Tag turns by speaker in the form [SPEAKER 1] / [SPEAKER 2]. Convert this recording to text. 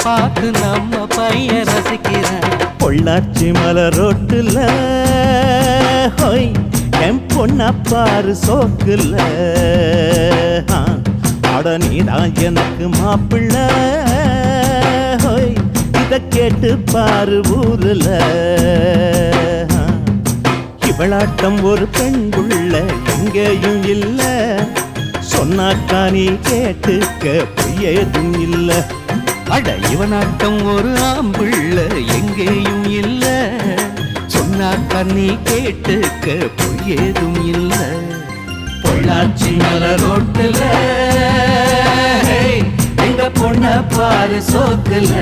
[SPEAKER 1] பார்த்து நம்ம பையன் ரசிக்கிறேன்.
[SPEAKER 2] பொள்ளாச்சி மலை ரோட்டுல ஹோய் என் பொண்ண பாரு சோக்குல அட நீதான் எனக்கு மாப்பிள்ள ஹோய் இத கேட்டு பாரு ஊருல. இவளாட்டம் ஒரு பெண் புள்ள எங்கேயும் இல்ல, சொன்னாக்கா நீ கேட்டுக்க பொய்யேதும் இல்ல.
[SPEAKER 1] அட இவனாட்டம் ஒரு ஆம்புள்ள எங்கேயும் இல்ல, சொன்னாக்கா நீ கேட்டுக்க பொய்யேதும் இல்ல.
[SPEAKER 2] பொள்ளாச்சி மலை ரோட்டுல எங்க பொண்ண பாரு சோக்குல.